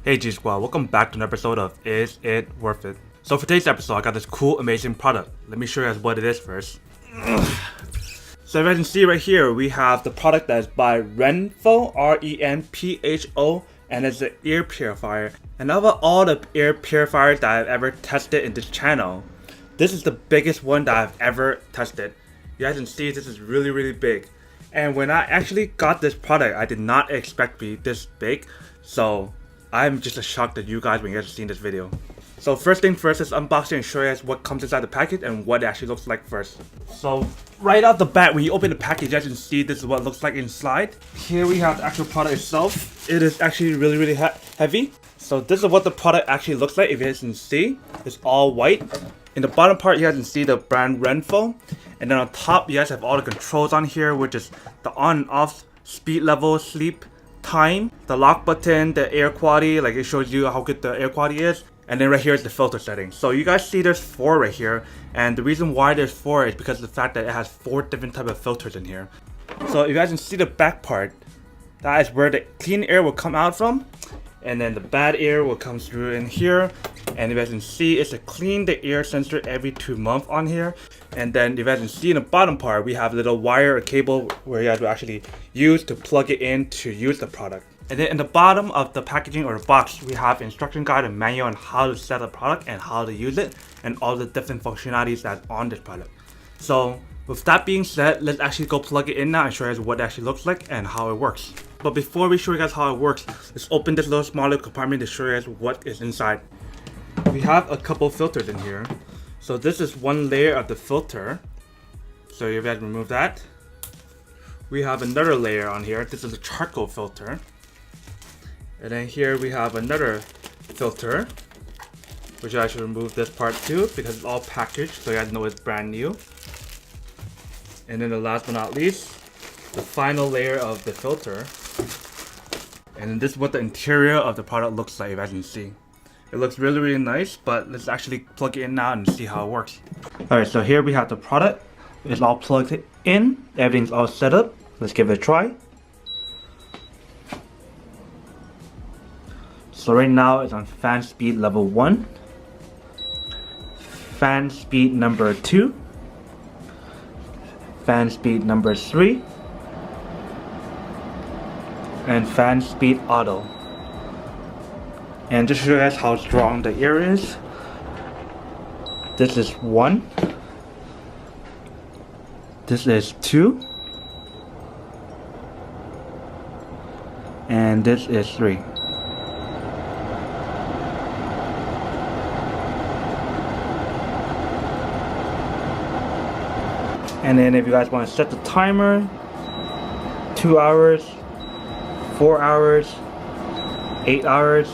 Hey G Squad, welcome back to an episode of Is It Worth It? So for today's episode, I got this cool, amazing product. Let me show you guys what it is first. So as you can see right here, we have the product that is by Renpho, R-E-N-P-H-O, and it's an ear purifier. And out of all the ear purifiers that I've ever tested in this channel, this is the biggest one that I've ever tested. You guys can see this is really big. And when I actually got this product, I did not expect to be this big. So I'm just shocked at you guys when you guys have seen this video. So first thing first is unboxing and show you guys what comes inside the package and what it actually looks like first. So right off the bat, when you open the package, you guys can see this is what it looks like inside. Here we have the actual product itself. It is actually really heavy. So this is what the product actually looks like. If you guys can see, it's all white. In the bottom part, you guys can see the brand Renpho. And then on top, you guys have all the controls on here, which is the on and off, speed level, sleep, time, the lock button, the air quality, like it shows you how good the air quality is. And then right here is the filter settings. So you guys see there's 4 right here. And the reason why there's 4 is because of the fact that it has 4 different type of filters in here. So if you guys can see the back part, that is where the clean air will come out from. And then the bad air will come through in here. And if you guys can see, it's a clean the air sensor every 2 months on here. And then if you guys can see in the bottom part, we have a little wire or cable where you guys will actually use to plug it in to use the product. And then in the bottom of the packaging or the box, we have instruction guide and manual on how to set the product and how to use it and all the different functionalities that's on this product. So with that being said, let's actually go plug it in now and show you guys what it actually looks like and how it works. But before we show you guys how it works, let's open this little smaller compartment to show you guys what is inside. We have a couple filters in here. So this is one layer of the filter. So you guys remove that. We have another layer on here. This is a charcoal filter. And then here we have another filter, which I should remove this part too because it's all packaged so you guys know it's brand new. And then the last but not least, the final layer of the filter. And then this is what the interior of the product looks like, as you can see. It looks really nice, but let's actually plug it in now and see how it works. Alright, so here we have the product. It's all plugged in. Everything's all set up. Let's give it a try. So right now it's on fan speed level 1, fan speed number 2, fan speed number 3, and fan speed auto. And just to show you guys how strong the air is, this is 1, this is 2, and this is 3. And then if you guys want to set the timer, 2 hours, 4 hours, 8 hours,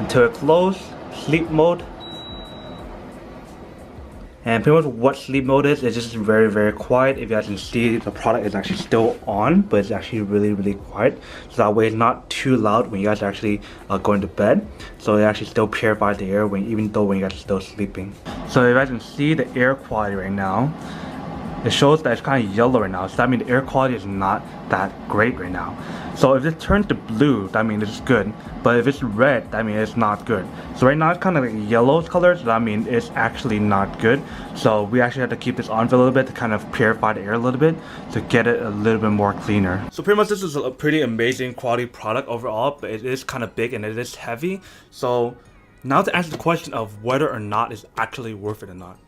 until it closes, sleep mode. And pretty much what sleep mode is, it's just very quiet. If you guys can see, the product is actually still on, but it's actually really quiet. So that way it's not too loud when you guys are actually going to bed. So it actually still purifies the air even though when you guys are still sleeping. So if you guys can see the air quality right now, it shows that it's kind of yellow right now, so that means the air quality is not that great right now. So if it turns to blue, that means it's good, but if it's red, that means it's not good. So right now it's kind of like yellow color, so that means it's actually not good. So we actually have to keep this on for a little bit to kind of purify the air a little bit to get it a little bit more cleaner. So pretty much this is a pretty amazing quality product overall, but it is kind of big and it is heavy. So now to answer the question of whether or not it's actually worth it or not.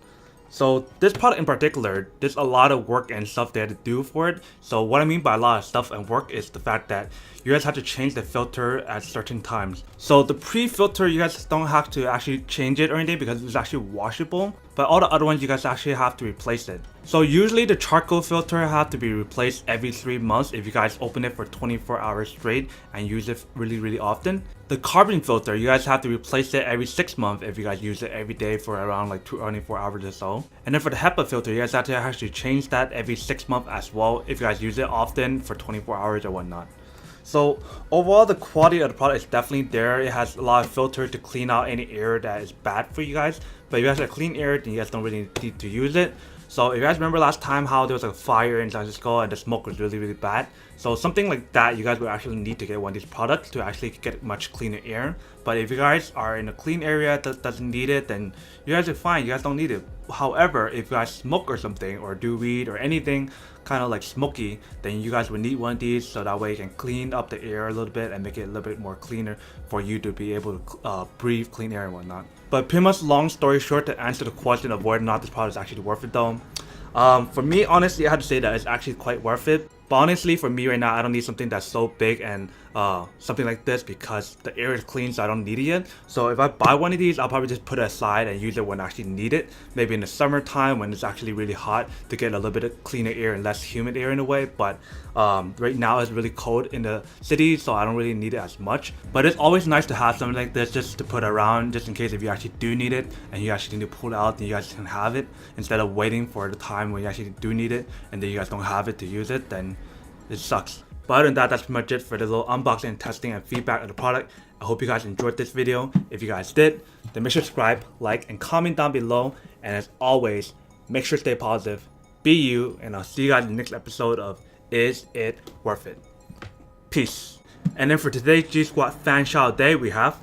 So this product in particular, there's a lot of work and stuff they had to do for it. So what I mean by a lot of stuff and work is the fact that you guys have to change the filter at certain times. So the pre-filter, you guys don't have to actually change it or anything because it's actually washable. But all the other ones, you guys actually have to replace it. So usually the charcoal filter have to be replaced every 3 months if you guys open it for 24 hours straight and use it really often. The carbon filter, you guys have to replace it every 6 months if you guys use it every day for around like 24 hours or so. And then for the HEPA filter, you guys have to actually change that every 6 months as well if you guys use it often for 24 hours or whatnot. So overall, the quality of the product is definitely there. It has a lot of filter to clean out any air that is bad for you guys. But if you guys have clean air, then you guys don't really need to use it. So if you guys remember last time how there was a fire in San Francisco and the smoke was really bad, so something like that, you guys will actually need to get one of these products to actually get much cleaner air. But if you guys are in a clean area that doesn't need it, then you guys are fine, you guys don't need it. However, if you guys smoke or something, or do weed or anything kind of like smoky, then you guys would need one of these, so that way you can clean up the air a little bit and make it a little bit more cleaner for you to be able to breathe clean air and whatnot. But pretty much, long story short, to answer the question of whether or not this product is actually worth it though, for me, honestly, I have to say that it's actually quite worth it. But honestly, for me right now, I don't need something that's so big and something like this, because the air is clean, so I don't need it yet. So if I buy one of these, I'll probably just put it aside and use it when I actually need it. Maybe in the summertime when it's actually really hot, to get a little bit of cleaner air and less humid air in a way. But right now it's really cold in the city, so I don't really need it as much. But it's always nice to have something like this just to put around, just in case if you actually do need it and you actually need to pull it out, then you guys can have it, instead of waiting for the time when you actually do need it and then you guys don't have it to use it. Then it sucks. But other than that, that's pretty much it for the little unboxing, testing, and feedback of the product. I hope you guys enjoyed this video. If you guys did, then make sure to subscribe, like, and comment down below. And as always, make sure to stay positive, be you, and I'll see you guys in the next episode of Is It Worth It? Peace. And then for today's G Squad fan shout out day, we have